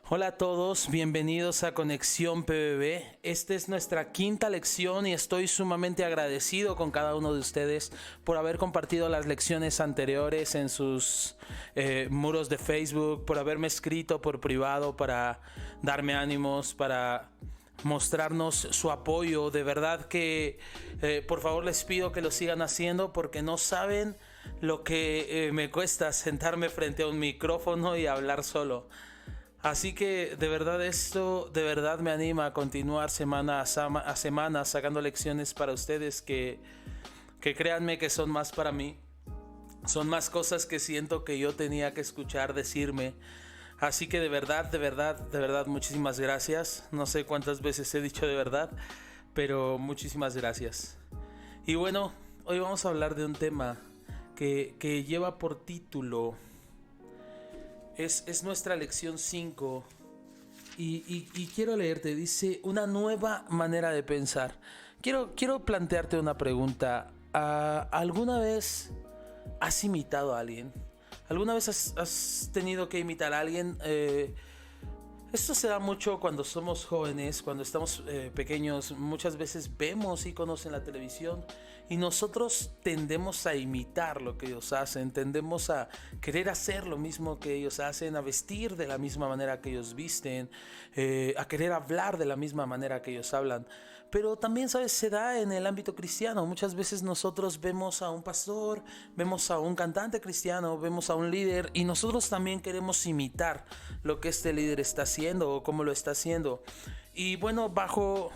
Hola a todos, bienvenidos a Conexión PBB. Esta es nuestra quinta lección y estoy sumamente agradecido con cada uno de ustedes por haber compartido las lecciones anteriores en sus muros de Facebook, por haberme escrito por privado para darme ánimos, para mostrarnos su apoyo. De verdad que por favor les pido que lo sigan haciendo porque no saben lo que me cuesta sentarme frente a un micrófono y hablar solo. Así que de verdad esto de verdad me anima a continuar semana a semana sacando lecciones para ustedes que créanme que son más para mí. Son más cosas que siento que yo tenía que escuchar decirme. Así que de verdad, muchísimas gracias. No sé cuántas veces he dicho de verdad, pero muchísimas gracias. Y bueno, hoy vamos a hablar de un tema que lleva por título... Es nuestra lección 5 y quiero leerte, dice, una nueva manera de pensar. Quiero plantearte una pregunta. ¿Alguna vez has imitado a alguien? ¿Alguna vez has tenido que imitar a alguien? Esto se da mucho cuando somos jóvenes, cuando estamos pequeños. Muchas veces vemos iconos en la televisión y nosotros tendemos a imitar lo que ellos hacen, tendemos a querer hacer lo mismo que ellos hacen, a vestir de la misma manera que ellos visten, a querer hablar de la misma manera que ellos hablan. Pero también, ¿sabes? Se da en el ámbito cristiano. Muchas veces nosotros vemos a un pastor, vemos a un cantante cristiano, vemos a un líder y nosotros también queremos imitar lo que este líder está haciendo o cómo lo está haciendo. Y bueno, bajo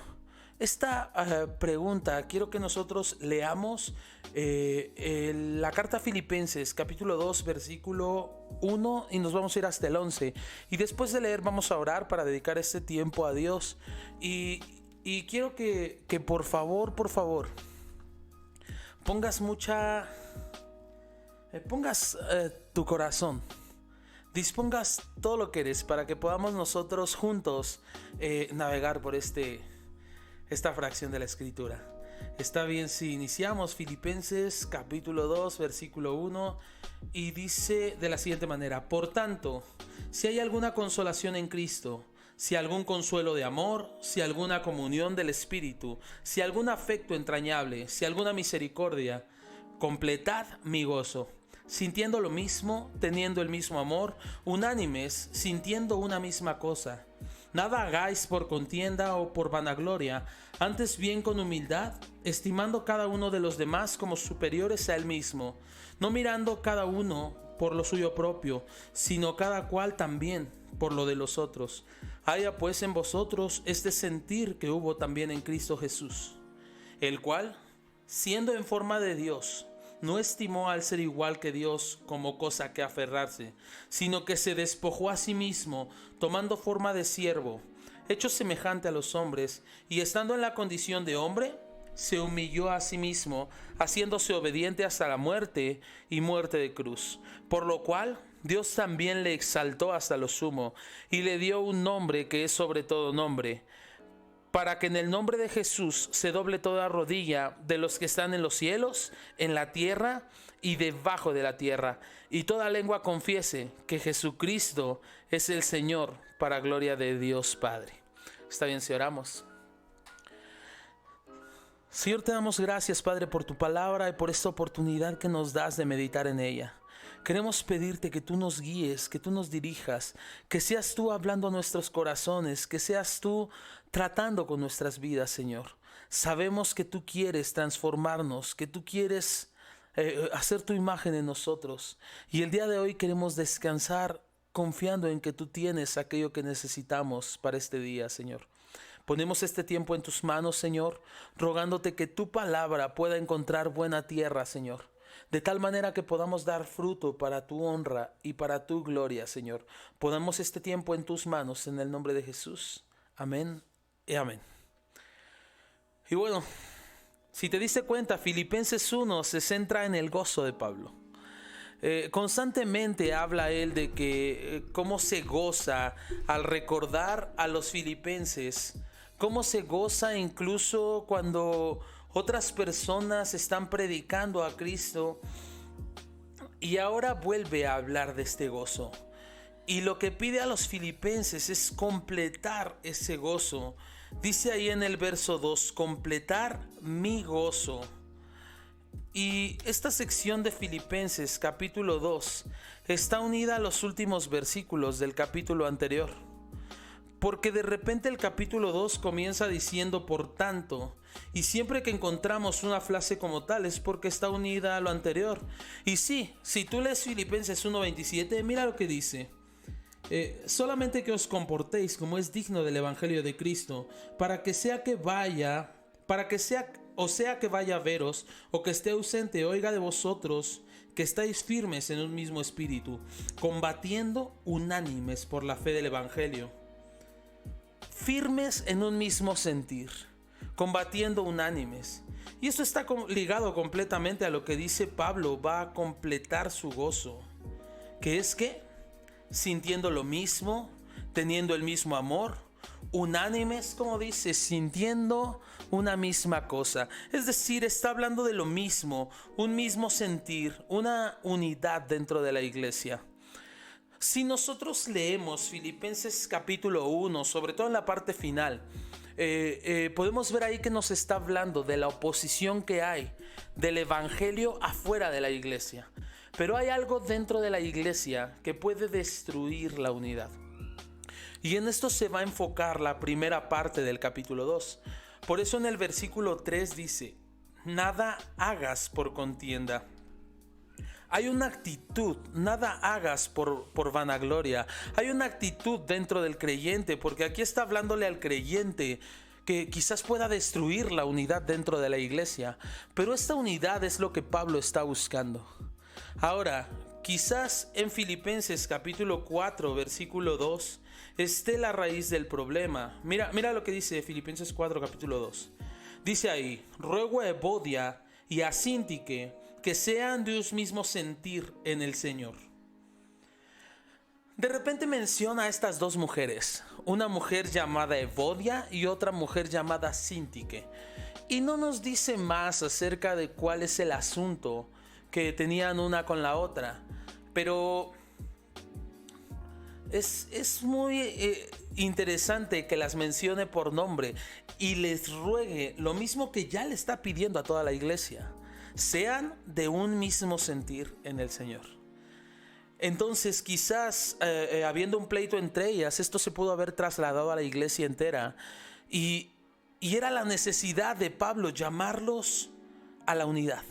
esta pregunta quiero que nosotros leamos la carta a Filipenses capítulo 2 versículo 1 y nos vamos a ir hasta el 11. Y después de leer vamos a orar para dedicar este tiempo a Dios. Y quiero que por favor pongas tu corazón, dispongas todo lo que eres para que podamos nosotros juntos navegar por esta fracción de la escritura. Está bien si iniciamos Filipenses capítulo 2 versículo 1 y dice de la siguiente manera: por tanto, si hay alguna consolación en Cristo, si algún consuelo de amor, si alguna comunión del Espíritu, si algún afecto entrañable, si alguna misericordia, completad mi gozo, sintiendo lo mismo, teniendo el mismo amor, unánimes, sintiendo una misma cosa. Nada hagáis por contienda o por vanagloria, antes bien con humildad, estimando cada uno de los demás como superiores a él mismo, no mirando cada uno por lo suyo propio, sino cada cual también por lo de los otros. Haya pues en vosotros este sentir que hubo también en Cristo Jesús, el cual, siendo en forma de Dios, no estimó al ser igual que Dios como cosa que aferrarse, sino que se despojó a sí mismo, tomando forma de siervo, hecho semejante a los hombres, y estando en la condición de hombre, se humilló a sí mismo, haciéndose obediente hasta la muerte y muerte de cruz. Por lo cual Dios también le exaltó hasta lo sumo, y le dio un nombre que es sobre todo nombre, para que en el nombre de Jesús se doble toda rodilla de los que están en los cielos, en la tierra y debajo de la tierra, y toda lengua confiese que Jesucristo es el Señor, para gloria de Dios Padre. Está bien si oramos. Señor, te damos gracias, Padre, por tu palabra y por esta oportunidad que nos das de meditar en ella. Queremos pedirte que tú nos guíes, que tú nos dirijas, que seas tú hablando a nuestros corazones, que seas tú tratando con nuestras vidas, Señor. Sabemos que tú quieres transformarnos, que tú quieres hacer tu imagen en nosotros. Y el día de hoy queremos descansar confiando en que tú tienes aquello que necesitamos para este día, Señor. Ponemos este tiempo en tus manos, Señor, rogándote que tu palabra pueda encontrar buena tierra, Señor, de tal manera que podamos dar fruto para tu honra y para tu gloria, Señor. Ponemos este tiempo en tus manos en el nombre de Jesús. Amén y amén. Y bueno, si te diste cuenta, Filipenses 1 se centra en el gozo de Pablo. Constantemente habla él de que cómo se goza al recordar a los filipenses, cómo se goza incluso cuando otras personas están predicando a Cristo, y ahora vuelve a hablar de este gozo. Y lo que pide a los filipenses es completar ese gozo. Dice ahí en el verso 2, completar mi gozo. Y esta sección de Filipenses capítulo 2 está unida a los últimos versículos del capítulo anterior. Porque de repente el capítulo 2 comienza diciendo por tanto, y siempre que encontramos una frase como tal es porque está unida a lo anterior. Y sí, si tú lees Filipenses 1:27, mira lo que dice. Solamente que os comportéis como es digno del evangelio de Cristo, para que sea que vaya a veros, o que esté ausente, oiga de vosotros que estáis firmes en un mismo espíritu, combatiendo unánimes por la fe del evangelio. Firmes en un mismo sentir, combatiendo unánimes. Y esto está ligado completamente a lo que dice Pablo, va a completar su gozo, que es que sintiendo lo mismo, teniendo el mismo amor, unánimes, como dice, sintiendo una misma cosa. Es decir, está hablando de lo mismo, un mismo sentir, una unidad dentro de la iglesia. Si nosotros leemos Filipenses capítulo 1, sobre todo en la parte final, podemos ver ahí que nos está hablando de la oposición que hay del evangelio afuera de la iglesia. Pero hay algo dentro de la iglesia que puede destruir la unidad. Y en esto se va a enfocar la primera parte del capítulo 2. Por eso en el versículo 3 dice, nada hagas por contienda. Hay una actitud, nada hagas por vanagloria. Hay una actitud dentro del creyente, porque aquí está hablándole al creyente que quizás pueda destruir la unidad dentro de la iglesia. Pero esta unidad es lo que Pablo está buscando. Ahora, quizás en Filipenses capítulo 4, versículo 2, esté la raíz del problema. Mira lo que dice Filipenses 4, capítulo 2. Dice ahí, ruego a Evodia y a Síntique que sean de un mismo sentir en el Señor. De repente menciona a estas dos mujeres, una mujer llamada Evodia y otra mujer llamada Síntique. Y no nos dice más acerca de cuál es el asunto que tenían una con la otra, pero es muy interesante que las mencione por nombre y les ruegue lo mismo que ya le está pidiendo a toda la iglesia: sean de un mismo sentir en el Señor. Entonces quizás habiendo un pleito entre ellas, esto se pudo haber trasladado a la iglesia entera y era la necesidad de Pablo llamarlos a la unidad.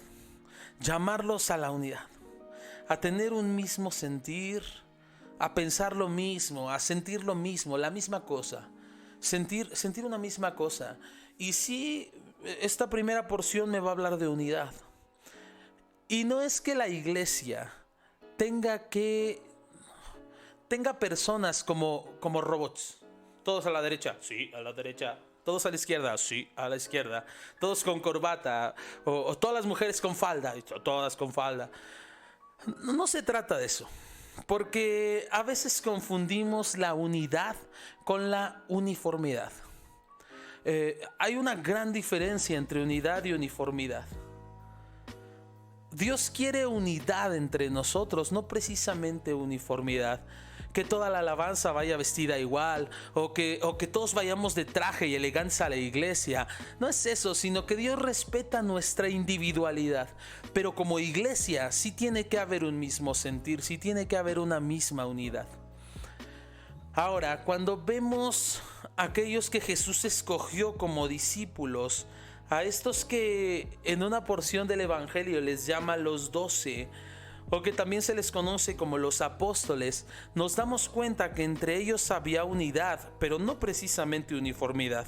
Llamarlos a la unidad, a tener un mismo sentir, a pensar lo mismo, a sentir lo mismo, la misma cosa, sentir una misma cosa. Y sí, esta primera porción me va a hablar de unidad. Y no es que la iglesia tenga personas como robots, todos a la derecha, sí, a la derecha. Todos a la izquierda, sí, a la izquierda. Todos con corbata, o todas las mujeres con falda, todas con falda. No se trata de eso, porque a veces confundimos la unidad con la uniformidad. Hay una gran diferencia entre unidad y uniformidad. Dios quiere unidad entre nosotros, no precisamente uniformidad. Que toda la alabanza vaya vestida igual, o que todos vayamos de traje y elegancia a la iglesia. No es eso, sino que Dios respeta nuestra individualidad. Pero como iglesia sí tiene que haber un mismo sentir, sí tiene que haber una misma unidad. Ahora, cuando vemos a aquellos que Jesús escogió como discípulos, a estos que en una porción del Evangelio les llama los 12, o que también se les conoce como los apóstoles, nos damos cuenta que entre ellos había unidad, pero no precisamente uniformidad.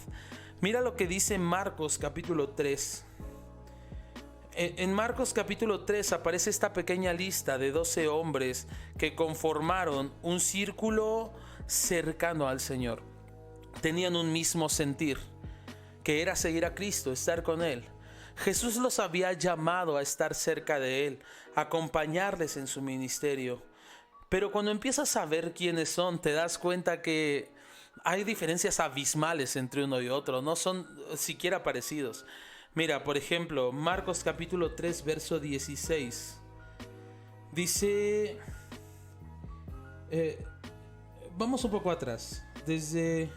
Mira lo que dice Marcos capítulo 3. En Marcos capítulo 3 aparece esta pequeña lista de 12 hombres que conformaron un círculo cercano al Señor. Tenían un mismo sentir, que era seguir a Cristo, estar con Él. Jesús los había llamado a estar cerca de Él, a acompañarles en su ministerio. Pero cuando empiezas a ver quiénes son, te das cuenta que hay diferencias abismales entre uno y otro, no son siquiera parecidos. Mira, por ejemplo, Marcos capítulo 3, verso 16. Dice, vamos un poco atrás, desde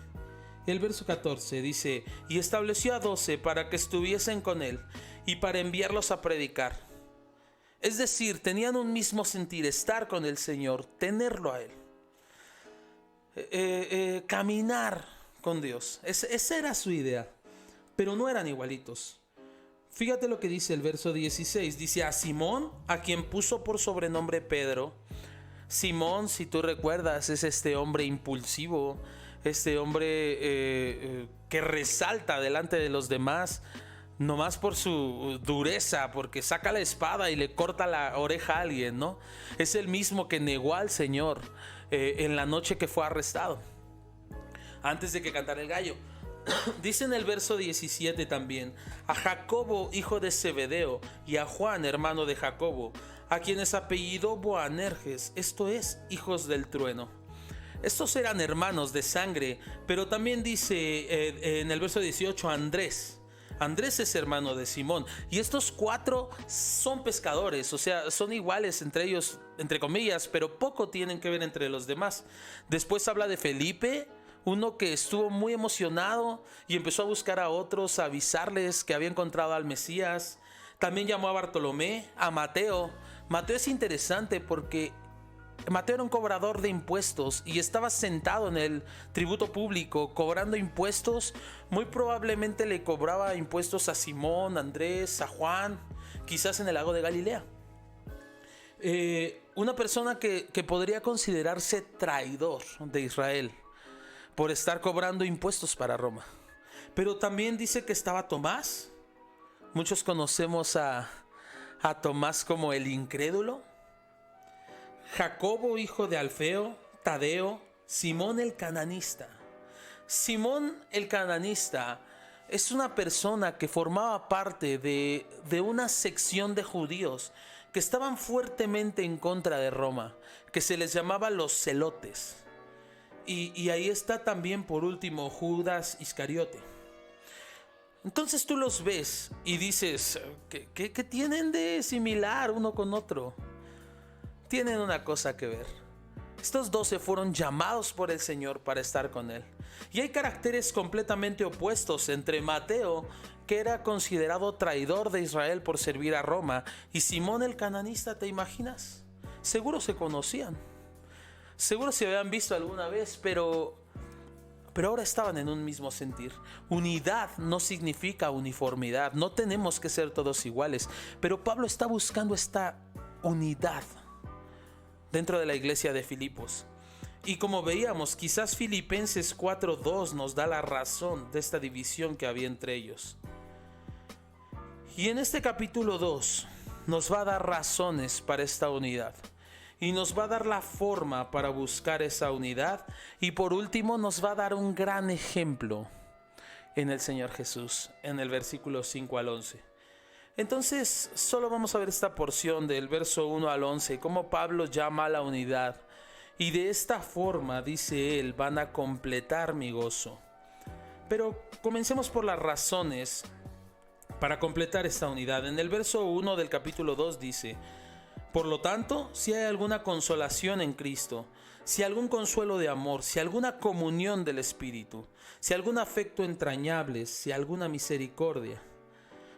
el verso 14 dice: y estableció a 12 para que estuviesen con él y para enviarlos a predicar. Es decir, tenían un mismo sentir, estar con el Señor, tenerlo a él, caminar con Dios. Esa era su idea, pero no eran igualitos. Fíjate lo que dice el verso 16. Dice: a Simón, a quien puso por sobrenombre Pedro. Simón, si tú recuerdas, es este hombre impulsivo, este hombre que resalta delante de los demás, nomás por su dureza, porque saca la espada y le corta la oreja a alguien, ¿no? Es el mismo que negó al Señor en la noche que fue arrestado, antes de que cantara el gallo. Dice en el verso 17 también: a Jacobo, hijo de Zebedeo, y a Juan, hermano de Jacobo, a quienes apellidó Boanerges, esto es, hijos del trueno. Estos eran hermanos de sangre, pero también dice en el verso 18 Andrés. Andrés es hermano de Simón, y estos 4 son pescadores, o sea, son iguales entre ellos, entre comillas, pero poco tienen que ver entre los demás. Después habla de Felipe, uno que estuvo muy emocionado y empezó a buscar a otros, a avisarles que había encontrado al Mesías. También llamó a Bartolomé, a Mateo. Mateo es interesante porque Mateo era un cobrador de impuestos y estaba sentado en el tributo público cobrando impuestos. Muy probablemente le cobraba impuestos a Simón, a Andrés, a Juan, quizás en el lago de Galilea. Una persona que podría considerarse traidor de Israel por estar cobrando impuestos para Roma. Pero también dice que estaba Tomás. Muchos conocemos a Tomás como el incrédulo. Jacobo, hijo de Alfeo, Tadeo, Simón el cananista. Simón el cananista es una persona que formaba parte de una sección de judíos que estaban fuertemente en contra de Roma, que se les llamaba los celotes. Y ahí está también, por último, Judas Iscariote. Entonces tú los ves y dices: ¿qué tienen de similar uno con otro? Tienen una cosa que ver. Estos 12 fueron llamados por el Señor para estar con Él. Y hay caracteres completamente opuestos entre Mateo, que era considerado traidor de Israel por servir a Roma, y Simón el cananista. ¿Te imaginas? Seguro se conocían. Seguro se habían visto alguna vez, pero ahora estaban en un mismo sentir. Unidad no significa uniformidad. No tenemos que ser todos iguales. Pero Pablo está buscando esta unidad dentro de la iglesia de Filipos. Y como veíamos, quizás Filipenses 4:2 nos da la razón de esta división que había entre ellos. Y en este capítulo 2 nos va a dar razones para esta unidad. Y nos va a dar la forma para buscar esa unidad. Y por último nos va a dar un gran ejemplo en el Señor Jesús, en el versículo 5 al 11. Entonces solo vamos a ver esta porción del verso 1 al 11, cómo Pablo llama a la unidad. Y de esta forma, dice él, van a completar mi gozo. Pero comencemos por las razones para completar esta unidad. En el verso 1 del capítulo 2 dice: por lo tanto, si hay alguna consolación en Cristo, si algún consuelo de amor, si alguna comunión del Espíritu, si algún afecto entrañable, si alguna misericordia.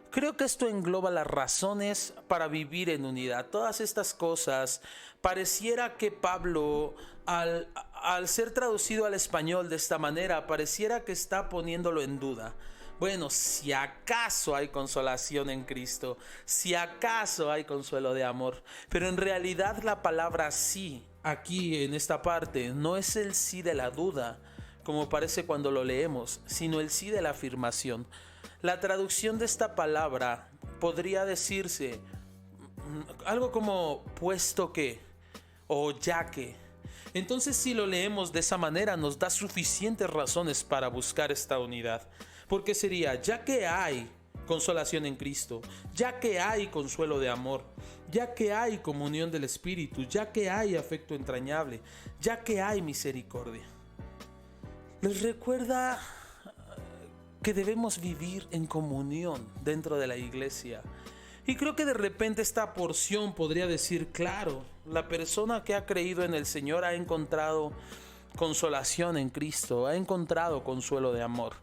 Creo que esto engloba las razones para vivir en unidad. Todas estas cosas, pareciera que Pablo, al ser traducido al español de esta manera, pareciera que está poniéndolo en duda. Bueno, si acaso hay consolación en Cristo, si acaso hay consuelo de amor, pero en realidad la palabra sí, aquí en esta parte, no es el sí de la duda, como parece cuando lo leemos, sino el sí de la afirmación. La traducción de esta palabra podría decirse algo como puesto que o ya que. Entonces, si lo leemos de esa manera, nos da suficientes razones para buscar esta unidad. Porque sería: ya que hay consolación en Cristo, ya que hay consuelo de amor, ya que hay comunión del Espíritu, ya que hay afecto entrañable, ya que hay misericordia. Les recuerda que debemos vivir en comunión dentro de la iglesia. Y creo que de repente esta porción podría decir: claro, la persona que ha creído en el Señor ha encontrado consolación en Cristo, ha encontrado consuelo de amor,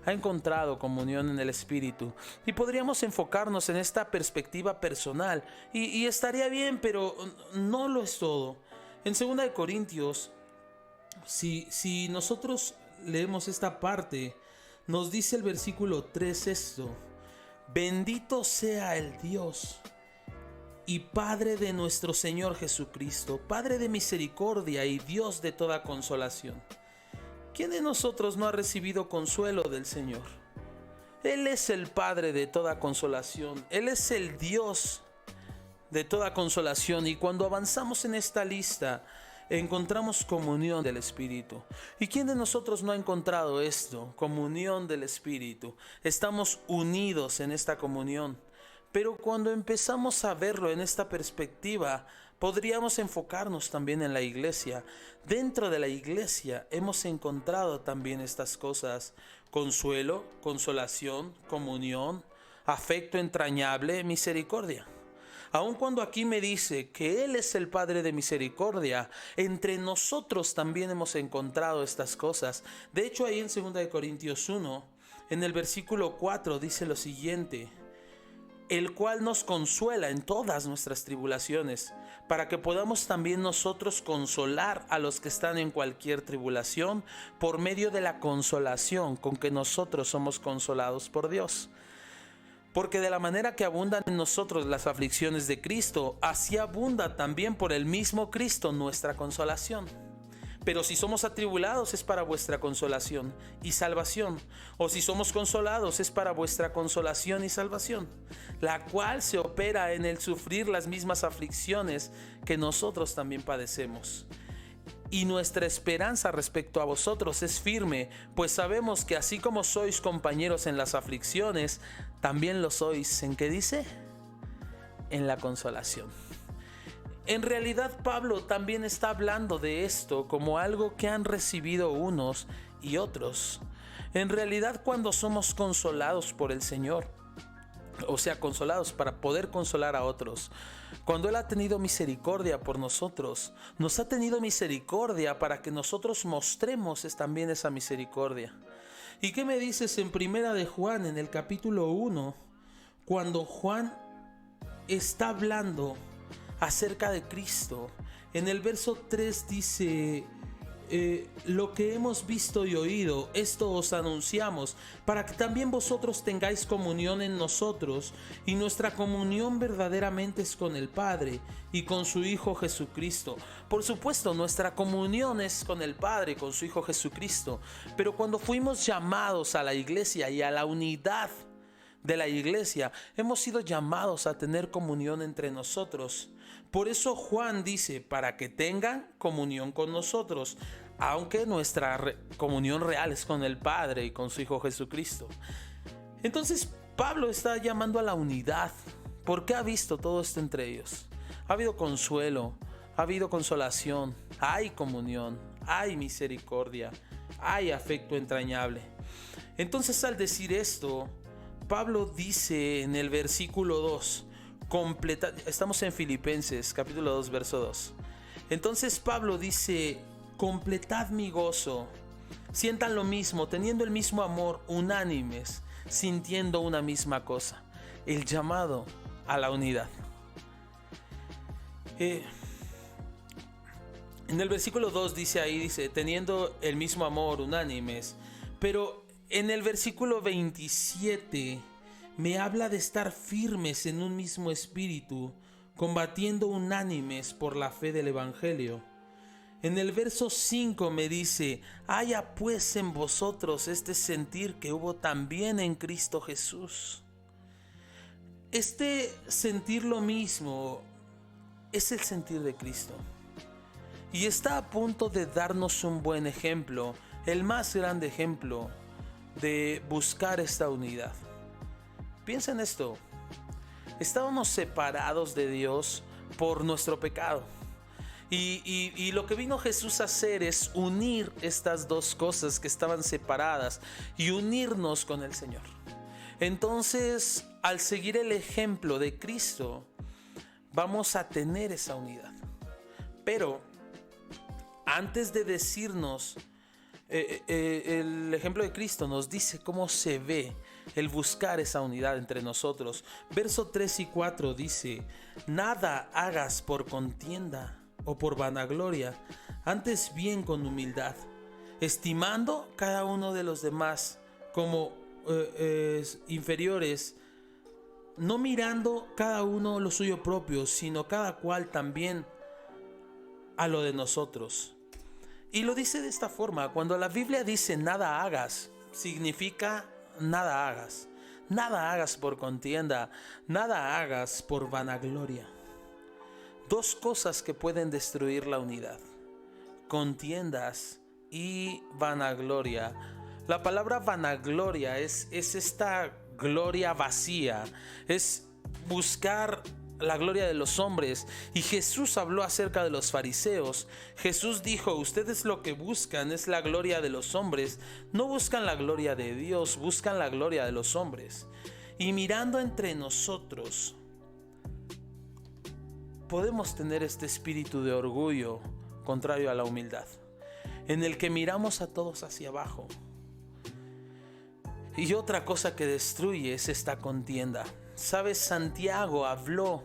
ha encontrado comunión en el Espíritu. Y podríamos enfocarnos en esta perspectiva personal y estaría bien, pero no lo es todo. En 2 Corintios, si nosotros leemos esta parte, nos dice el versículo 3 esto: bendito sea el Dios y Padre de nuestro Señor Jesucristo, Padre de misericordia y Dios de toda consolación. ¿Quién de nosotros no ha recibido consuelo del Señor? Él es el Padre de toda consolación, Él es el Dios de toda consolación, y cuando avanzamos en esta lista encontramos comunión del Espíritu. ¿Y quién de nosotros no ha encontrado esto? Comunión del Espíritu. Estamos unidos en esta comunión. Pero cuando empezamos a verlo en esta perspectiva, podríamos enfocarnos también en la iglesia. Dentro de la iglesia hemos encontrado también estas cosas: consuelo, consolación, comunión, afecto entrañable, misericordia. Aun cuando aquí me dice que Él es el Padre de misericordia, entre nosotros también hemos encontrado estas cosas. De hecho, ahí en 2 Corintios 1, en el versículo 4, dice lo siguiente: el cual nos consuela en todas nuestras tribulaciones, para que podamos también nosotros consolar a los que están en cualquier tribulación, por medio de la consolación con que nosotros somos consolados por Dios. Porque de la manera que abundan en nosotros las aflicciones de Cristo, así abunda también por el mismo Cristo nuestra consolación. Pero si somos atribulados, es para vuestra consolación y salvación. O si somos consolados, es para vuestra consolación y salvación, la cual se opera en el sufrir las mismas aflicciones que nosotros también padecemos. Y nuestra esperanza respecto a vosotros es firme, pues sabemos que así como sois compañeros en las aflicciones, también lo sois, ¿en qué dice? En la consolación. En realidad, Pablo también está hablando de esto como algo que han recibido unos y otros. En realidad, cuando somos consolados por el Señor, o sea, consolados para poder consolar a otros, cuando Él ha tenido misericordia por nosotros, nos ha tenido misericordia para que nosotros mostremos también esa misericordia. ¿Y qué me dices en Primera de Juan, en el capítulo 1, cuando Juan está hablando acerca de Cristo? En el verso 3 dice: lo que hemos visto y oído, esto os anunciamos, para que también vosotros tengáis comunión en nosotros, y nuestra comunión verdaderamente es con el Padre y con su Hijo Jesucristo. Por supuesto, nuestra comunión es con el Padre y con su Hijo Jesucristo, pero cuando fuimos llamados a la iglesia y a la unidad de la iglesia, hemos sido llamados a tener comunión entre nosotros. Por eso Juan dice: para que tengan comunión con nosotros, aunque nuestra comunión real es con el Padre y con su Hijo Jesucristo. Entonces Pablo está llamando a la unidad, porque ha visto todo esto entre ellos. Ha habido consuelo, ha habido consolación, hay comunión, hay misericordia, hay afecto entrañable. Entonces, al decir esto, Pablo dice en el versículo 2, estamos en Filipenses capítulo 2 verso 2. Entonces Pablo dice: completad mi gozo, sientan lo mismo, teniendo el mismo amor, unánimes, sintiendo una misma cosa. El llamado a la unidad. En el versículo 2 dice teniendo el mismo amor, unánimes. Pero en el versículo 27 me habla de estar firmes en un mismo espíritu, combatiendo unánimes por la fe del Evangelio. En el verso 5 me dice: haya pues en vosotros este sentir que hubo también en Cristo Jesús. Este sentir lo mismo es el sentir de Cristo. Y está a punto de darnos un buen ejemplo, el más grande ejemplo de buscar esta unidad. Piensa en esto: estábamos separados de Dios por nuestro pecado. Y lo que vino Jesús a hacer es unir estas dos cosas que estaban separadas y unirnos con el Señor. Entonces, al seguir el ejemplo de Cristo, vamos a tener esa unidad. Pero antes de decirnos, el ejemplo de Cristo nos dice cómo se ve el buscar esa unidad entre nosotros. Verso 3 y 4 dice: nada hagas por contienda o por vanagloria, antes bien con humildad, estimando cada uno de los demás como inferiores, no mirando cada uno lo suyo propio, sino cada cual también a lo de nosotros. Y lo dice de esta forma: cuando la Biblia dice nada hagas, significa nada hagas. Nada hagas por contienda, nada hagas por vanagloria. Dos cosas que pueden destruir la unidad: contiendas y vanagloria. La palabra vanagloria es esta gloria vacía, es buscar la gloria de los hombres. Y Jesús habló acerca de los fariseos. Jesús dijo: ustedes lo que buscan es la gloria de los hombres, no buscan la gloria de Dios, buscan la gloria de los hombres. Y mirando entre nosotros, podemos tener este espíritu de orgullo contrario a la humildad, en el que miramos a todos hacia abajo. Y otra cosa que destruye es esta contienda. ¿Sabes? Santiago habló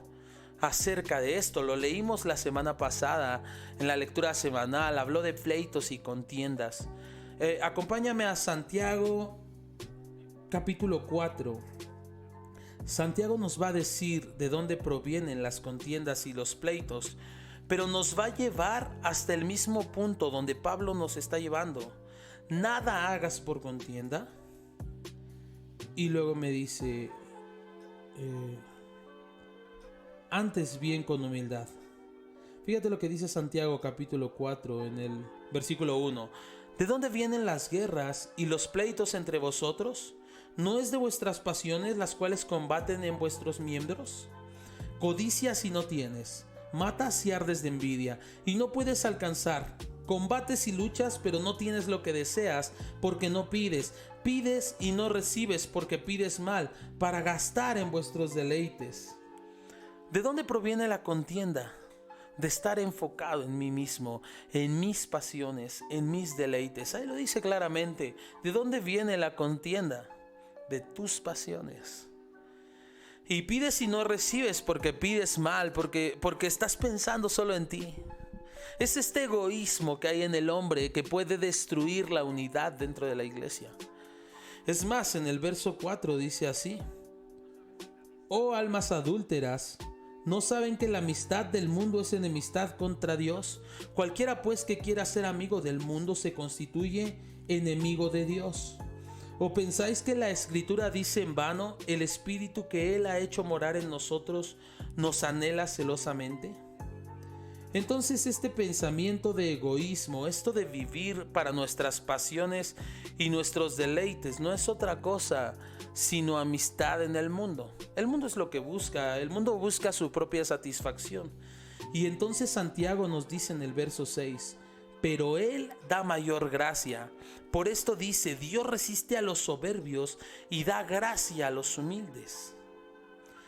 acerca de esto. Lo leímos la semana pasada en la lectura semanal. Habló de pleitos y contiendas. Acompáñame a Santiago capítulo 4. Santiago nos va a decir de dónde provienen las contiendas y los pleitos, pero nos va a llevar hasta el mismo punto donde Pablo nos está llevando. Nada hagas por contienda. Y luego me dice: antes bien con humildad. Fíjate lo que dice Santiago capítulo 4 en el versículo 1. ¿De dónde vienen las guerras y los pleitos entre vosotros? ¿No es de vuestras pasiones las cuales combaten en vuestros miembros? Codicias y no tienes, matas y ardes de envidia y no puedes alcanzar. Combates y luchas, pero no tienes lo que deseas, porque no pides. Pides y no recibes, porque pides mal, para gastar en vuestros deleites. ¿De dónde proviene la contienda? De estar enfocado en mí mismo, en mis pasiones, en mis deleites. Ahí lo dice claramente. ¿De dónde viene la contienda? De tus pasiones. Y pides y no recibes porque pides mal, porque estás pensando solo en ti. Es este egoísmo que hay en el hombre que puede destruir la unidad dentro de la iglesia. Es más, en el verso 4 dice así: oh almas adúlteras, ¿no saben que la amistad del mundo es enemistad contra Dios? Cualquiera pues que quiera ser amigo del mundo se constituye enemigo de Dios. ¿O pensáis que la Escritura dice en vano: el Espíritu que Él ha hecho morar en nosotros nos anhela celosamente? Entonces este pensamiento de egoísmo, esto de vivir para nuestras pasiones y nuestros deleites, no es otra cosa sino amistad en el mundo. El mundo es lo que busca, el mundo busca su propia satisfacción. Y entonces Santiago nos dice en el verso 6: pero Él da mayor gracia. Por esto dice: Dios resiste a los soberbios y da gracia a los humildes.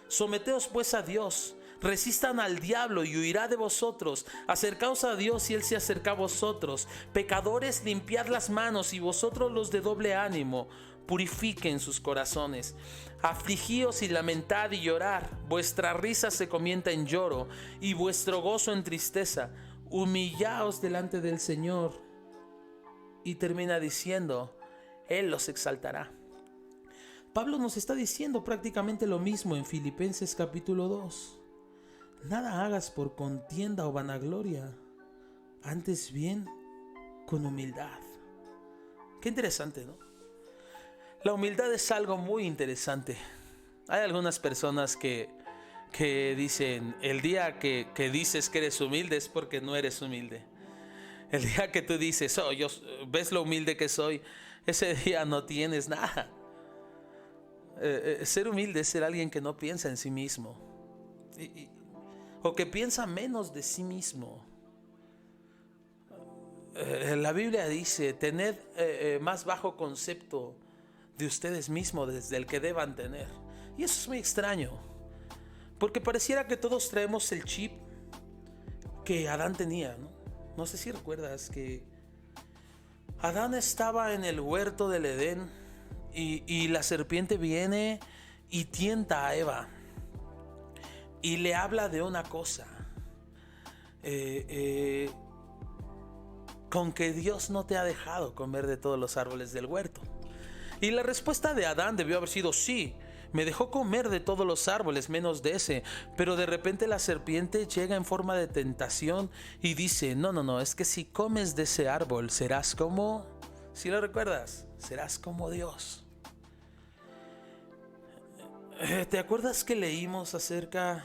Someteos pues a Dios. Resistan al diablo y huirá de vosotros. Acercaos a Dios y Él se acerca a vosotros. Pecadores, limpiad las manos, y vosotros los de doble ánimo, purifiquen sus corazones. Afligíos y lamentad y llorar. Vuestra risa se convierta en lloro y vuestro gozo en tristeza. Humillaos delante del Señor. Y termina diciendo: Él los exaltará. Pablo nos está diciendo prácticamente lo mismo en Filipenses capítulo 2. Nada hagas por contienda o vanagloria, antes bien con humildad. Qué interesante, ¿no? La humildad es algo muy interesante. Hay algunas personas que dicen: el día que dices que eres humilde es porque no eres humilde. El día que tú dices: oh, ves lo humilde que soy, ese día no tienes nada. Ser humilde es ser alguien que no piensa en sí mismo, o que piensa menos de sí mismo. La Biblia dice: tened más bajo concepto de ustedes mismos desde el que deban tener. Y eso es muy extraño, porque pareciera que todos traemos el chip que Adán tenía, ¿no? No sé si recuerdas que Adán estaba en el huerto del Edén y la serpiente viene y tienta a Eva y le habla de una cosa, con que Dios no te ha dejado comer de todos los árboles del huerto. Y la respuesta de Adán debió haber sido sí, me dejó comer de todos los árboles menos de ese. Pero de repente la serpiente llega en forma de tentación y dice, no, es que si comes de ese árbol serás como, si lo recuerdas, serás como Dios. ¿Te acuerdas que leímos acerca...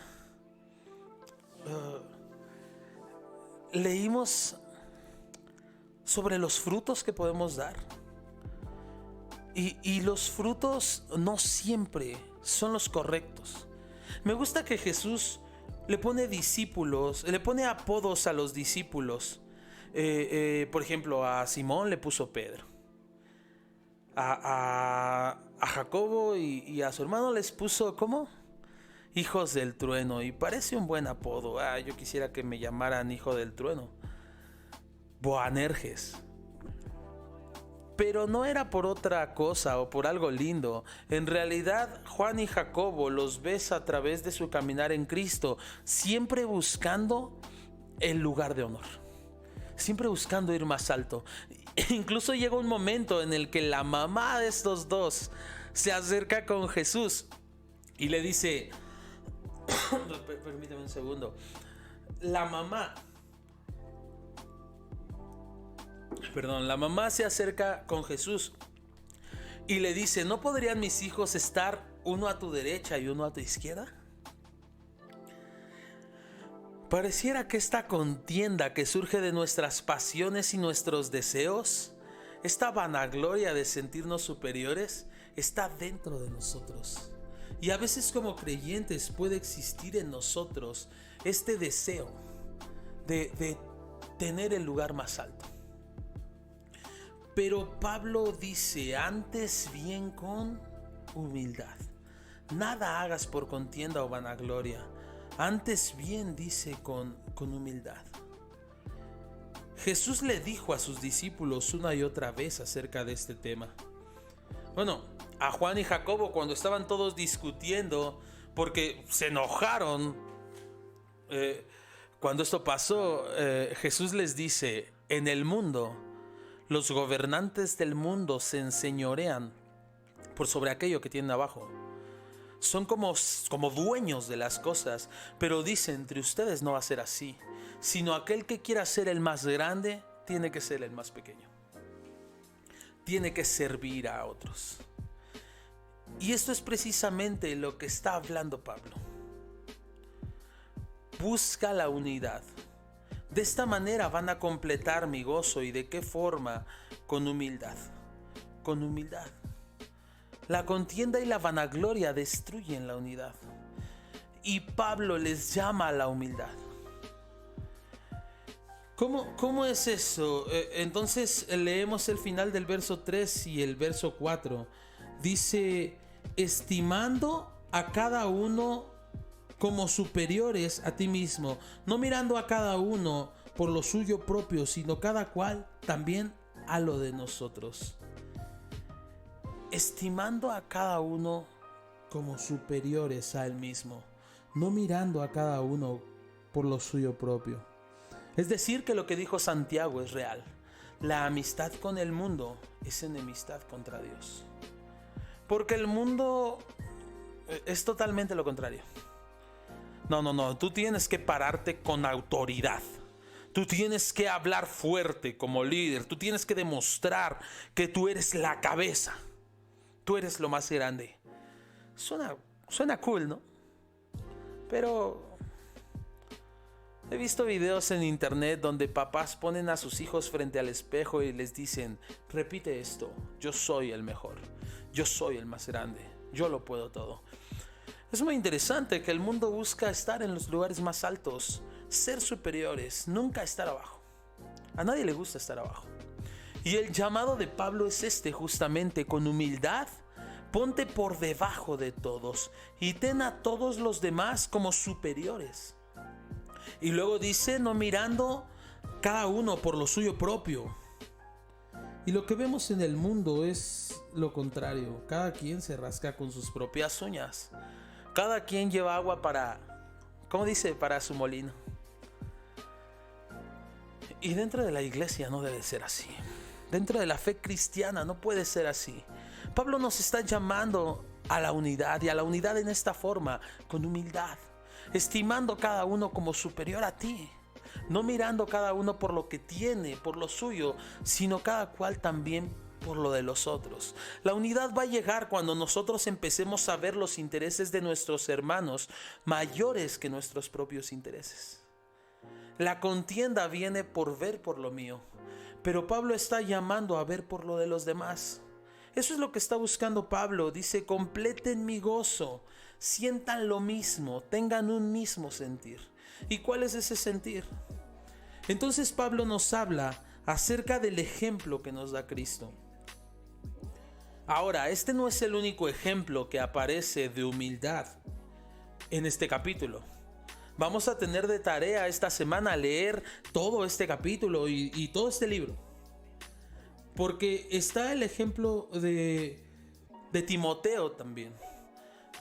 leímos sobre los frutos que podemos dar? Y los frutos no siempre son los correctos. Me gusta que Jesús le pone discípulos, le pone apodos a los discípulos. Por ejemplo, a Simón le puso Pedro. A Jacobo y a su hermano les puso, ¿cómo? Hijos del trueno. Y parece un buen apodo. Yo quisiera que me llamaran hijo del trueno. Boanerges. Pero no era por otra cosa o por algo lindo. En realidad, Juan y Jacobo los ves a través de su caminar en Cristo, siempre buscando el lugar de honor, siempre buscando ir más alto. Incluso llega un momento en el que la mamá de estos dos se acerca con Jesús y le dice, permíteme un segundo, la mamá se acerca con Jesús y le dice, ¿no podrían mis hijos estar uno a tu derecha y uno a tu izquierda? Pareciera que esta contienda que surge de nuestras pasiones y nuestros deseos, esta vanagloria de sentirnos superiores, está dentro de nosotros. Y a veces como creyentes puede existir en nosotros este deseo de tener el lugar más alto. Pero Pablo dice, antes bien con humildad. Nada hagas por contienda o vanagloria. Antes bien, dice, con humildad. Jesús le dijo a sus discípulos una y otra vez acerca de este tema. Bueno, a Juan y Jacobo cuando estaban todos discutiendo porque se enojaron, cuando esto pasó, Jesús les dice, en el mundo los gobernantes del mundo se enseñorean por sobre aquello que tienen abajo. Son como dueños de las cosas, pero dice, entre ustedes no va a ser así, sino aquel que quiera ser el más grande tiene que ser el más pequeño. Tiene que servir a otros. Y esto es precisamente lo que está hablando Pablo. Busca la unidad. De esta manera van a completar mi gozo. ¿Y de qué forma? Con humildad. Con humildad. La contienda y la vanagloria destruyen la unidad. Y Pablo les llama a la humildad. ¿Cómo es eso? Entonces leemos el final del verso 3 y el verso 4. Dice, estimando a cada uno como superiores a ti mismo, no mirando a cada uno por lo suyo propio, sino cada cual también a lo de nosotros. Estimando a cada uno como superiores a él mismo, no mirando a cada uno por lo suyo propio. Es decir, que lo que dijo Santiago es real. La amistad con el mundo es enemistad contra Dios. Porque el mundo es totalmente lo contrario. No, tú tienes que pararte con autoridad. Tú tienes que hablar fuerte como líder. Tú tienes que demostrar que tú eres la cabeza. Tú eres lo más grande. Suena cool, ¿no? Pero he visto videos en internet donde papás ponen a sus hijos frente al espejo y les dicen, repite esto, yo soy el mejor, yo soy el más grande, yo lo puedo todo. Es muy interesante que el mundo busca estar en los lugares más altos, ser superiores, nunca estar abajo. A nadie le gusta estar abajo. Y el llamado de Pablo es justamente, con humildad, ponte por debajo de todos y ten a todos los demás como superiores. Y luego dice, no mirando cada uno por lo suyo propio. Y lo que vemos en el mundo es lo contrario. Cada quien se rasca con sus propias uñas. Cada quien lleva agua para, ¿cómo dice? Para su molino. Y dentro de la iglesia no debe ser así. Dentro de la fe cristiana no puede ser así. Pablo nos está llamando a la unidad, y a la unidad en esta forma, con humildad, estimando cada uno como superior a ti, no mirando cada uno por lo que tiene, por lo suyo, sino cada cual también por lo de los otros. La unidad va a llegar cuando nosotros empecemos a ver los intereses de nuestros hermanos mayores que nuestros propios intereses. La contienda viene por ver por lo mío, pero Pablo está llamando a ver por lo de los demás. Eso es lo que está buscando Pablo. Dice: completen mi gozo, sientan lo mismo, tengan un mismo sentir. ¿Y cuál es ese sentir? Entonces Pablo nos habla acerca del ejemplo que nos da Cristo. Ahora, este no es el único ejemplo que aparece de humildad en este capítulo. Vamos a tener de tarea esta semana leer todo este capítulo y todo este libro. Porque está el ejemplo de Timoteo también.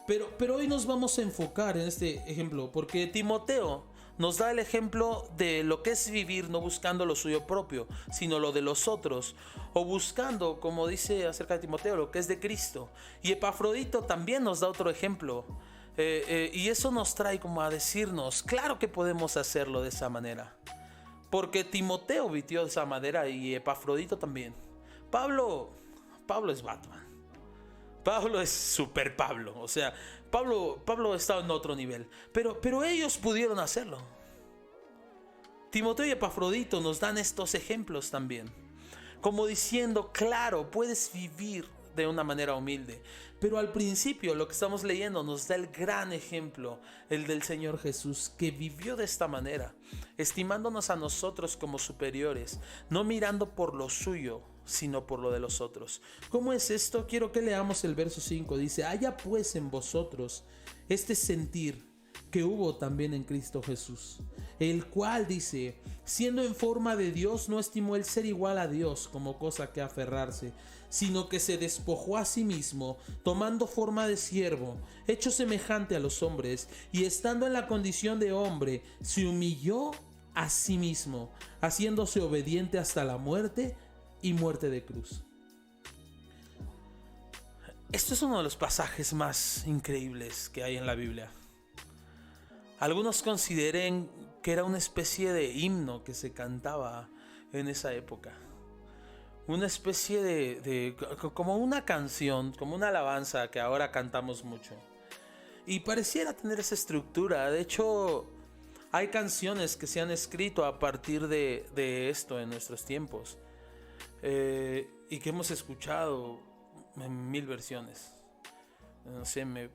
Pero hoy nos vamos a enfocar en este ejemplo, porque Timoteo nos da el ejemplo de lo que es vivir no buscando lo suyo propio, sino lo de los otros, o buscando, como dice acerca de Timoteo, lo que es de Cristo. Y Epafrodito también nos da otro ejemplo, y eso nos trae como a decirnos, claro que podemos hacerlo de esa manera. Porque Timoteo vivió de esa manera y Epafrodito también. Pablo es Batman. Pablo es super Pablo. O sea, Pablo está en otro nivel. Pero ellos pudieron hacerlo. Timoteo y Epafrodito nos dan estos ejemplos también. Como diciendo, claro, puedes vivir de una manera humilde. Pero al principio lo que estamos leyendo nos da el gran ejemplo, el del Señor Jesús, que vivió de esta manera, estimándonos a nosotros como superiores, no mirando por lo suyo, sino por lo de los otros. ¿Cómo es esto? Quiero que leamos el verso 5. Dice: haya pues en vosotros este sentir que hubo también en Cristo Jesús, el cual, dice, siendo en forma de Dios, no estimó el ser igual a Dios como cosa que aferrarse, sino que se despojó a sí mismo, tomando forma de siervo, hecho semejante a los hombres, y estando en la condición de hombre, se humilló a sí mismo, haciéndose obediente hasta la muerte y muerte de cruz. Esto es uno de los pasajes más increíbles que hay en la Biblia. Algunos consideren que era una especie de himno que se cantaba en esa época. Una especie de como una canción, como una alabanza que ahora cantamos mucho. Y pareciera tener esa estructura. De hecho, hay canciones que se han escrito a partir de esto en nuestros tiempos. Y que hemos escuchado en 1000 versiones. No sé, me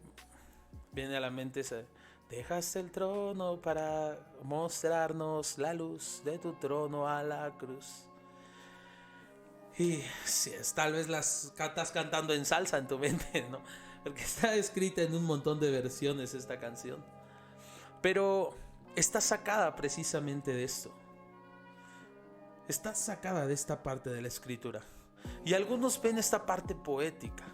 viene a la mente esa: dejaste el trono para mostrarnos la luz de tu trono a la cruz. Y sí, tal vez las estás cantando en salsa en tu mente, ¿no? Porque está escrita en un montón de versiones esta canción. Pero está sacada precisamente de esto. Está sacada de esta parte de la escritura. Y algunos ven esta parte poética.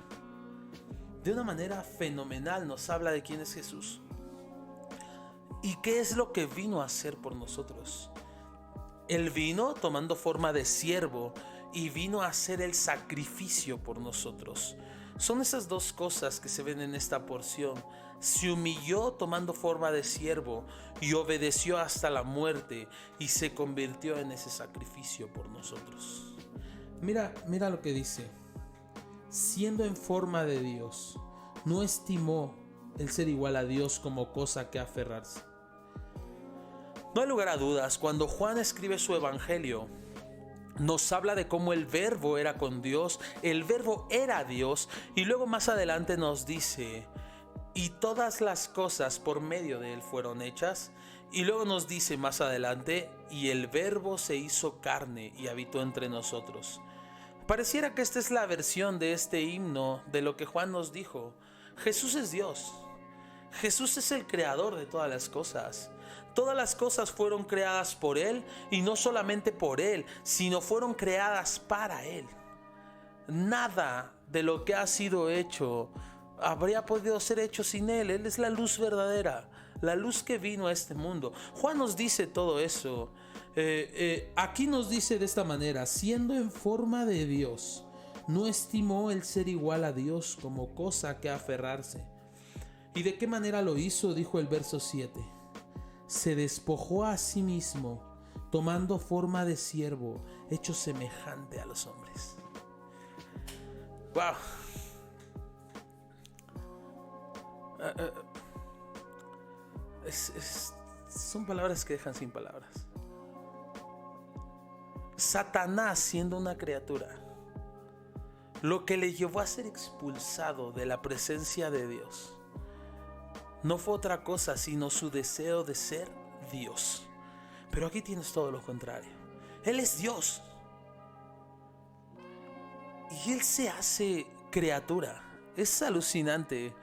De una manera fenomenal nos habla de quién es Jesús. ¿Y qué es lo que vino a hacer por nosotros? Él vino tomando forma de siervo y vino a hacer el sacrificio por nosotros. Son esas dos cosas que se ven en esta porción. Se humilló tomando forma de siervo y obedeció hasta la muerte y se convirtió en ese sacrificio por nosotros. Mira lo que dice: siendo en forma de Dios, no estimó el ser igual a Dios como cosa que aferrarse. No hay lugar a dudas, cuando Juan escribe su evangelio, nos habla de cómo el verbo era con Dios, el verbo era Dios, y luego más adelante nos dice: y todas las cosas por medio de él fueron hechas. Y luego nos dice más adelante: y el verbo se hizo carne y habitó entre nosotros. Pareciera que esta es la versión de este himno de lo que Juan nos dijo. Jesús es Dios. Jesús es el creador de todas las cosas. Todas las cosas fueron creadas por Él, y no solamente por Él, sino fueron creadas para Él. Nada de lo que ha sido hecho habría podido ser hecho sin Él. Él es la luz verdadera, la luz que vino a este mundo. Juan nos dice todo eso. Aquí nos dice de esta manera: siendo en forma de Dios, no estimó el ser igual a Dios como cosa que aferrarse. ¿Y de qué manera lo hizo? Dijo el verso 7. Se despojó a sí mismo, tomando forma de siervo, hecho semejante a los hombres. Wow. Son palabras que dejan sin palabras. Satanás, siendo una criatura, lo que le llevó a ser expulsado de la presencia de Dios no fue otra cosa sino su deseo de ser Dios. Pero aquí tienes todo lo contrario. Él es Dios y Él se hace criatura. Es alucinante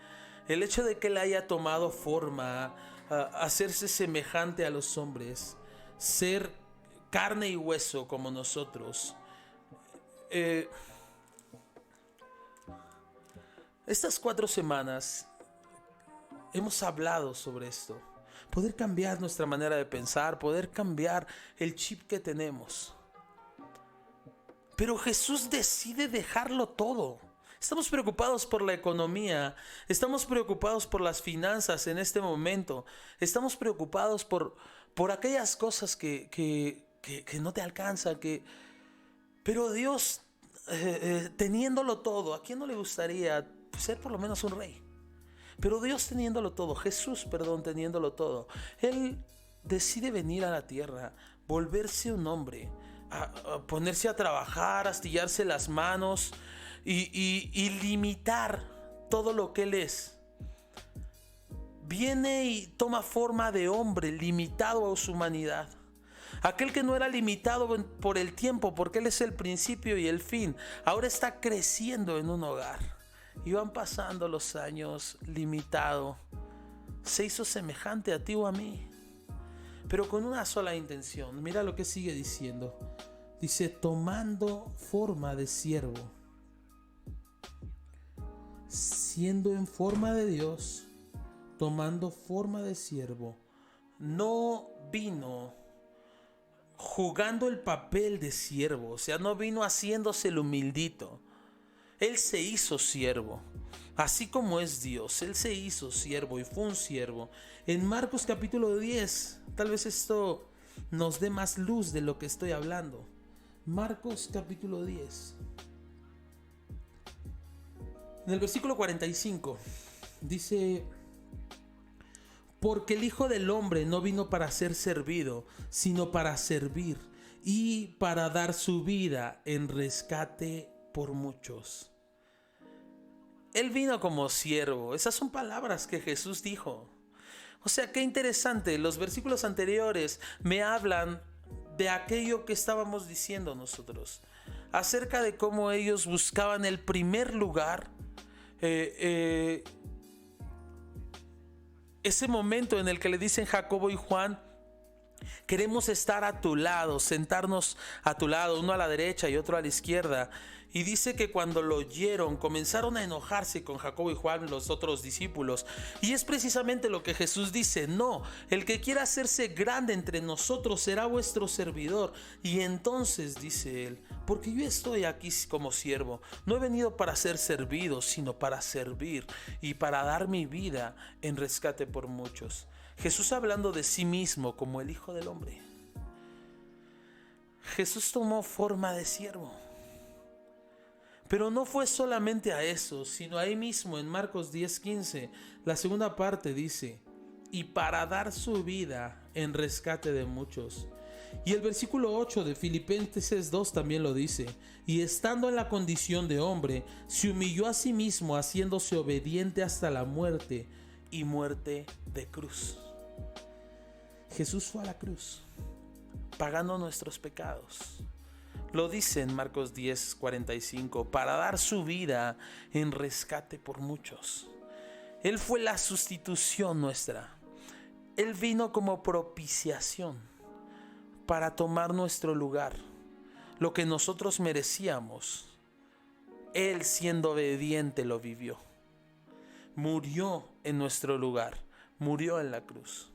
el hecho de que Él haya tomado forma, hacerse semejante a los hombres, ser carne y hueso como nosotros. Estas 4 semanas hemos hablado sobre esto. Poder cambiar nuestra manera de pensar, poder cambiar el chip que tenemos. Pero Jesús decide dejarlo todo. Estamos preocupados por la economía, estamos preocupados por las finanzas en este momento, estamos preocupados por aquellas cosas que no te alcanzan. Pero Dios, teniéndolo todo, ¿a quién no le gustaría ser por lo menos un rey? Pero Dios teniéndolo todo, Jesús, teniéndolo todo, Él decide venir a la tierra, volverse un hombre, a ponerse a trabajar, a astillarse las manos y limitar todo lo que Él es. Viene y toma forma de hombre, limitado a su humanidad. Aquel que no era limitado por el tiempo, porque Él es el principio y el fin, ahora está creciendo en un hogar. Y van pasando los años, limitado. Se hizo semejante a ti o a mí, pero con una sola intención. Mira lo que sigue diciendo. Dice: tomando forma de siervo, siendo en forma de Dios, tomando forma de siervo. No vino jugando el papel de siervo, o sea, no vino haciéndose el humildito. Él se hizo siervo, así como es Dios. Él se hizo siervo y fue un siervo. En Marcos capítulo 10, tal vez esto nos dé más luz de lo que estoy hablando. Marcos capítulo 10. En el versículo 45 dice: porque el Hijo del Hombre no vino para ser servido, sino para servir y para dar su vida en rescate por muchos. Él vino como siervo. Esas son palabras que Jesús dijo. O sea, qué interesante. Los versículos anteriores me hablan de aquello que estábamos diciendo nosotros, acerca de cómo ellos buscaban el primer lugar, ese momento en el que le dicen Jacobo y Juan: queremos estar a tu lado, sentarnos a tu lado, uno a la derecha y otro a la izquierda. Y dice que cuando lo oyeron comenzaron a enojarse con Jacobo y Juan, los otros discípulos. Y es precisamente lo que Jesús dice: no, el que quiera hacerse grande entre nosotros será vuestro servidor. Y entonces dice él: porque yo estoy aquí como siervo, no he venido para ser servido, sino para servir y para dar mi vida en rescate por muchos. Jesús hablando de sí mismo como el Hijo del Hombre. Jesús tomó forma de siervo. Pero no fue solamente a eso, sino ahí mismo en Marcos 10:15, la segunda parte dice: y para dar su vida en rescate de muchos. Y el versículo 8 de Filipenses 2 también lo dice: y estando en la condición de hombre, se humilló a sí mismo, haciéndose obediente hasta la muerte, y muerte de cruz. Jesús fue a la cruz, pagando nuestros pecados. Lo dice en Marcos 10:45, para dar su vida en rescate por muchos. Él fue la sustitución nuestra. Él vino como propiciación para tomar nuestro lugar, lo que nosotros merecíamos. Él, siendo obediente, lo vivió. Murió en nuestro lugar, murió en la cruz.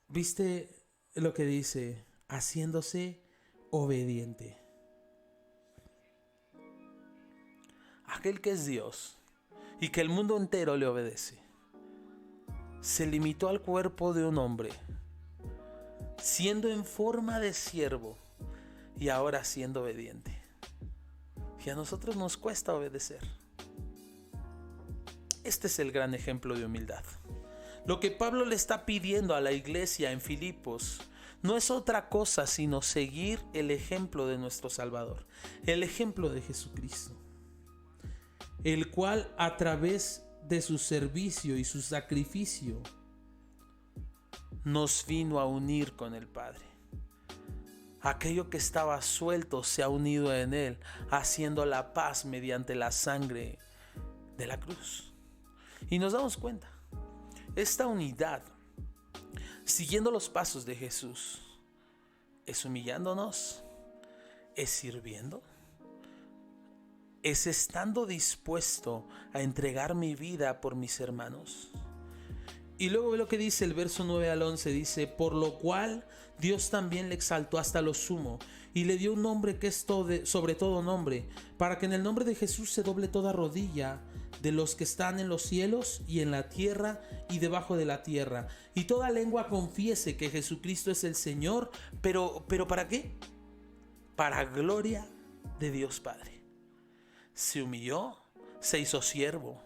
¿Viste lo que dice? Haciéndose obediente. Aquel que es Dios y que el mundo entero le obedece, se limitó al cuerpo de un hombre, siendo en forma de siervo y ahora siendo obediente. Y a nosotros nos cuesta obedecer. Este es el gran ejemplo de humildad. Lo que Pablo le está pidiendo a la iglesia en Filipos no es otra cosa sino seguir el ejemplo de nuestro Salvador, el ejemplo de Jesucristo, el cual a través de su servicio y su sacrificio nos vino a unir con el Padre. Aquello que estaba suelto se ha unido en Él, haciendo la paz mediante la sangre de la cruz. Y nos damos cuenta, esta unidad, siguiendo los pasos de Jesús, es humillándonos, es sirviendo, es estando dispuesto a entregar mi vida por mis hermanos. Y luego ve lo que dice el verso 9 al 11, dice: por lo cual Dios también le exaltó hasta lo sumo y le dio un nombre que es sobre todo nombre, para que en el nombre de Jesús se doble toda rodilla de los que están en los cielos y en la tierra y debajo de la tierra, y toda lengua confiese que Jesucristo es el Señor. Pero ¿para qué? Para gloria de Dios Padre. Se humilló, se hizo siervo,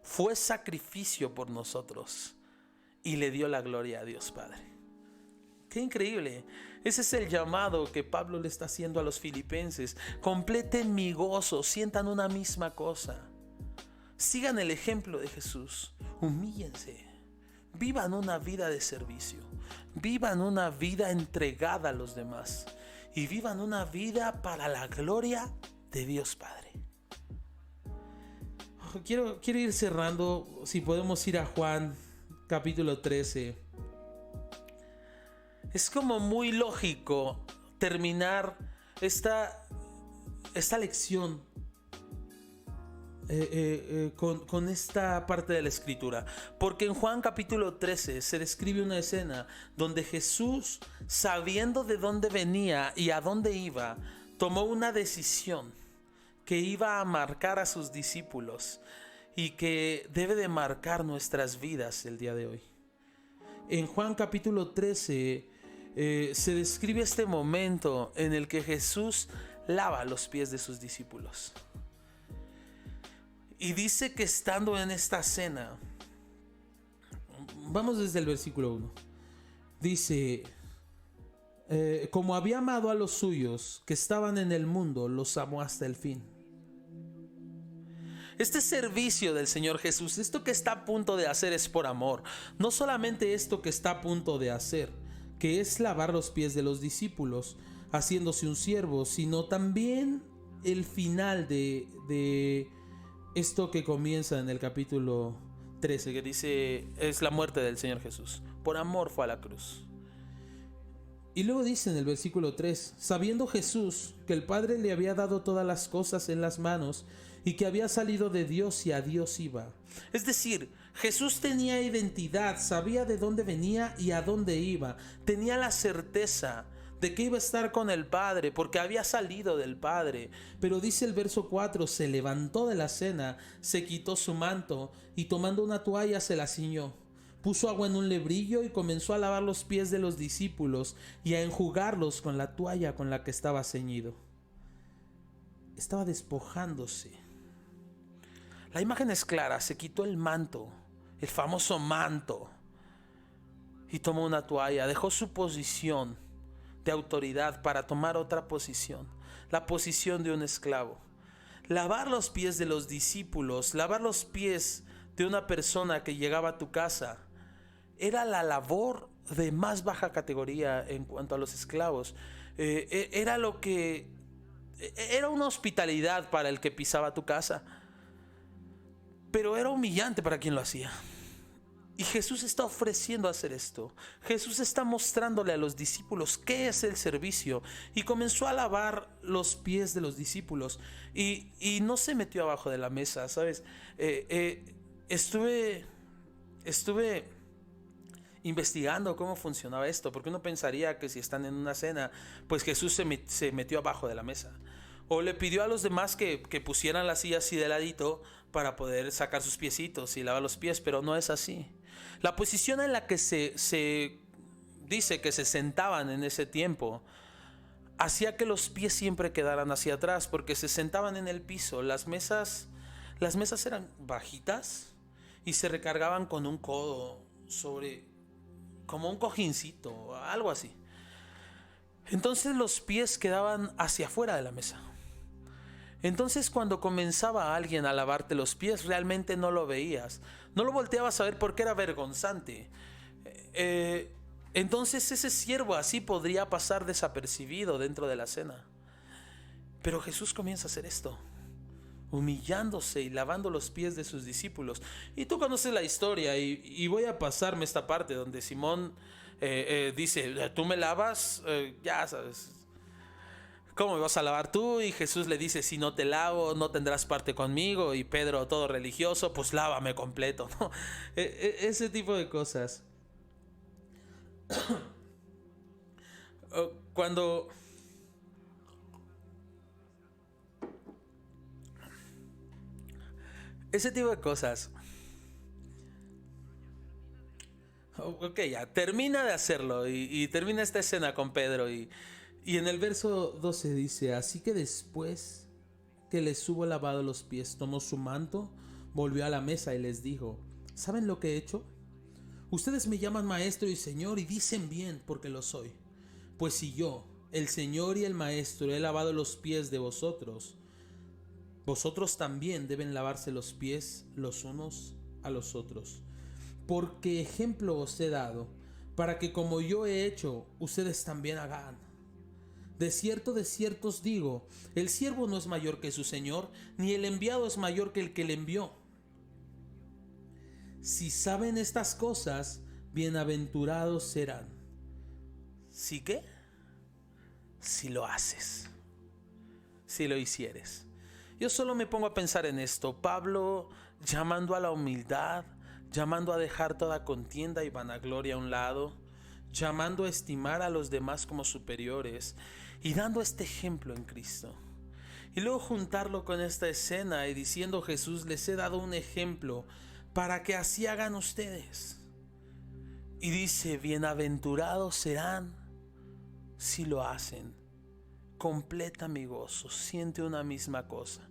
fue sacrificio por nosotros y le dio la gloria a Dios Padre. ¡Qué increíble! Ese es el llamado que Pablo le está haciendo a los filipenses. Completen mi gozo, sientan una misma cosa. Sigan el ejemplo de Jesús, humíllense, vivan una vida de servicio, vivan una vida entregada a los demás y vivan una vida para la gloria de Dios Padre. Quiero ir cerrando, si podemos ir a Juan capítulo 13. Es como muy lógico terminar esta lección con esta parte de la escritura, porque en Juan capítulo 13 se describe una escena donde Jesús, sabiendo de dónde venía y a dónde iba, tomó una decisión que iba a marcar a sus discípulos y que debe de marcar nuestras vidas el día de hoy. En Juan capítulo 13 se describe este momento en el que Jesús lava los pies de sus discípulos. Y dice que estando en esta cena, vamos desde el versículo 1, dice: como había amado a los suyos que estaban en el mundo, los amó hasta el fin. Este servicio del Señor Jesús, esto que está a punto de hacer, es por amor. No solamente esto que está a punto de hacer, que es lavar los pies de los discípulos, haciéndose un siervo, sino también el final de esto que comienza en el capítulo 13, que dice, es la muerte del Señor Jesús. Por amor fue a la cruz. Y luego dice en el versículo 3, sabiendo Jesús que el Padre le había dado todas las cosas en las manos y que había salido de Dios y a Dios iba. Es decir, Jesús tenía identidad, sabía de dónde venía y a dónde iba. Tenía la certeza de que iba a estar con el Padre porque había salido del Padre. Pero dice el verso 4, se levantó de la cena, se quitó su manto y tomando una toalla se la ciñó. Puso agua en un lebrillo y comenzó a lavar los pies de los discípulos y a enjugarlos con la toalla con la que estaba ceñido. Estaba despojándose. La imagen es clara, se quitó el manto, el famoso manto, y tomó una toalla, dejó su posición de autoridad para tomar otra posición, la posición de un esclavo. Lavar los pies de los discípulos, lavar los pies de una persona que llegaba a tu casa, era la labor de más baja categoría en cuanto a los esclavos. Era una hospitalidad para el que pisaba tu casa, pero era humillante para quien lo hacía. Y Jesús está ofreciendo hacer esto. Jesús está mostrándole a los discípulos qué es el servicio. Y comenzó a lavar los pies de los discípulos. Y no se metió abajo de la mesa, ¿sabes? Estuve investigando cómo funcionaba esto. Porque uno pensaría que si están en una cena, pues Jesús se metió abajo de la mesa. O le pidió a los demás que pusieran la silla así de ladito para poder sacar sus piecitos y lavar los pies. Pero no es así. La posición en la que se dice que se sentaban en ese tiempo hacía que los pies siempre quedaran hacia atrás, porque se sentaban en el piso. Las mesas eran bajitas y se recargaban con un codo sobre, como un cojincito, algo así. Entonces los pies quedaban hacia afuera de la mesa. Entonces cuando comenzaba alguien a lavarte los pies, realmente no lo veías, no lo volteabas a ver porque era vergonzante. Entonces ese siervo así podría pasar desapercibido dentro de la cena. Pero Jesús comienza a hacer esto, humillándose y lavando los pies de sus discípulos. Y tú conoces la historia, y voy a pasarme esta parte donde Simón dice, ¿tú me lavas? Ya sabes, ¿cómo me vas a lavar tú? Y Jesús le dice, si no te lavo, no tendrás parte conmigo. Y Pedro, todo religioso, pues lávame completo, ¿no? Ese tipo de cosas. Cuando ese tipo de cosas. Ok, ya termina de hacerlo y termina esta escena con Pedro. Y en el verso 12 dice, así que después que les hubo lavado los pies, tomó su manto, volvió a la mesa y les dijo, ¿saben lo que he hecho? Ustedes me llaman maestro y señor y dicen bien, porque lo soy. Pues si yo, el Señor y el Maestro, he lavado los pies de vosotros, vosotros también deben lavarse los pies los unos a los otros. Porque ejemplo os he dado, para que como yo he hecho, ustedes también hagan. De cierto os digo, el siervo no es mayor que su Señor, ni el enviado es mayor que el que le envió. Si saben estas cosas, bienaventurados serán. ¿Sí qué? Si lo haces, si lo hicieres. Yo solo me pongo a pensar en esto. Pablo llamando a la humildad, llamando a dejar toda contienda y vanagloria a un lado, llamando a estimar a los demás como superiores y dando este ejemplo en Cristo. Y luego juntarlo con esta escena y diciendo, Jesús, les he dado un ejemplo para que así hagan ustedes. Y dice, bienaventurados serán si lo hacen. Completa mi gozo, siente una misma cosa,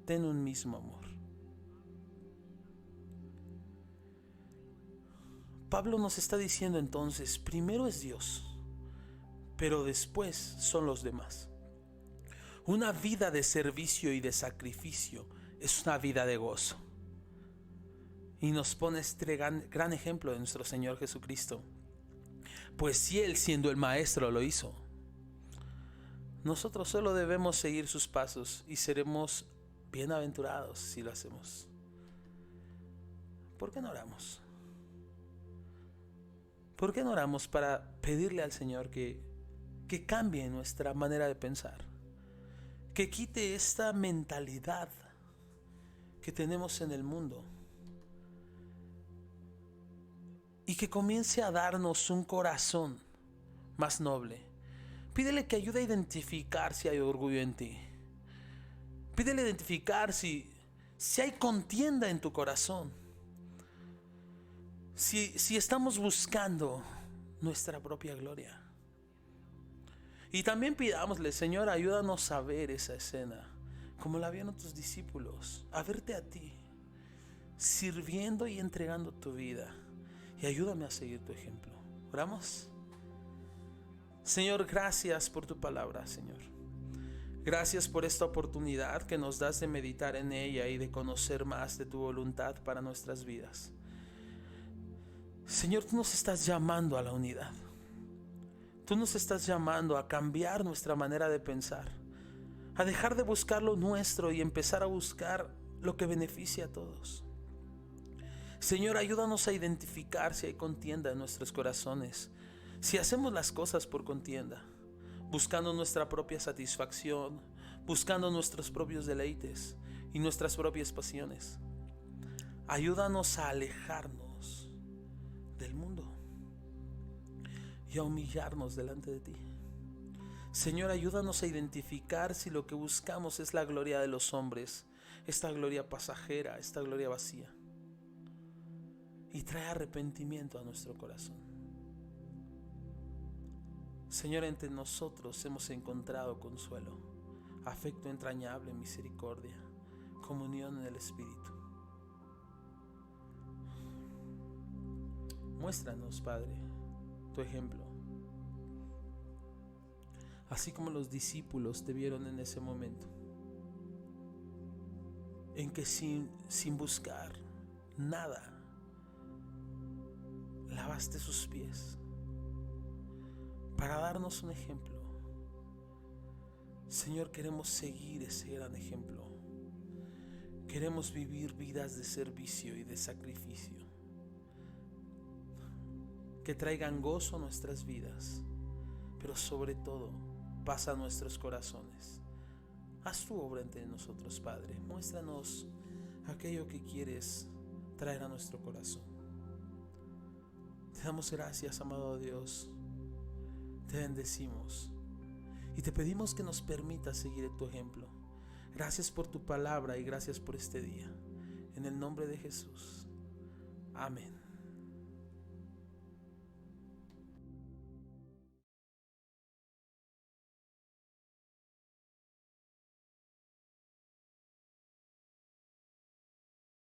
ten un mismo amor. Pablo nos está diciendo entonces, primero es Dios, pero después son los demás. Una vida de servicio y de sacrificio es una vida de gozo. Y nos pone este gran ejemplo de nuestro Señor Jesucristo. Pues si Él, siendo el Maestro, lo hizo, nosotros solo debemos seguir sus pasos y seremos bienaventurados si lo hacemos. ¿Por qué no oramos? ¿Por qué no oramos para pedirle al Señor que cambie nuestra manera de pensar? Que quite esta mentalidad que tenemos en el mundo y que comience a darnos un corazón más noble. Pídele que ayude a identificar si hay orgullo en ti. Pídele identificar si hay contienda en tu corazón. Si estamos buscando nuestra propia gloria. Y también pidámosle, Señor, ayúdanos a ver esa escena como la vieron tus discípulos, a verte a ti, sirviendo y entregando tu vida. Y ayúdame a seguir tu ejemplo. ¿Oramos? Señor, gracias por tu palabra, Señor. Gracias por esta oportunidad que nos das de meditar en ella y de conocer más de tu voluntad para nuestras vidas. Señor, tú nos estás llamando a la unidad. Tú nos estás llamando a cambiar nuestra manera de pensar, a dejar de buscar lo nuestro y empezar a buscar lo que beneficia a todos. Señor, ayúdanos a identificar si hay contienda en nuestros corazones, si hacemos las cosas por contienda, buscando nuestra propia satisfacción, buscando nuestros propios deleites y nuestras propias pasiones. Ayúdanos a alejarnos del mundo y a humillarnos delante de ti. Señor, ayúdanos a identificar si lo que buscamos es la gloria de los hombres, esta gloria pasajera, esta gloria vacía, y trae arrepentimiento a nuestro corazón. Señor, entre nosotros hemos encontrado consuelo, afecto entrañable, misericordia, comunión en el Espíritu. Muéstranos, Padre, tu ejemplo, así como los discípulos te vieron en ese momento, en que sin buscar nada, lavaste sus pies para darnos un ejemplo. Señor, queremos seguir ese gran ejemplo. Queremos vivir vidas de servicio y de sacrificio que traigan gozo a nuestras vidas, pero sobre todo paz a nuestros corazones. Haz tu obra entre nosotros, Padre. Muéstranos aquello que quieres traer a nuestro corazón. Te damos gracias, amado Dios. Te bendecimos y te pedimos que nos permitas seguir tu ejemplo. Gracias por tu palabra y gracias por este día. En el nombre de Jesús. Amén.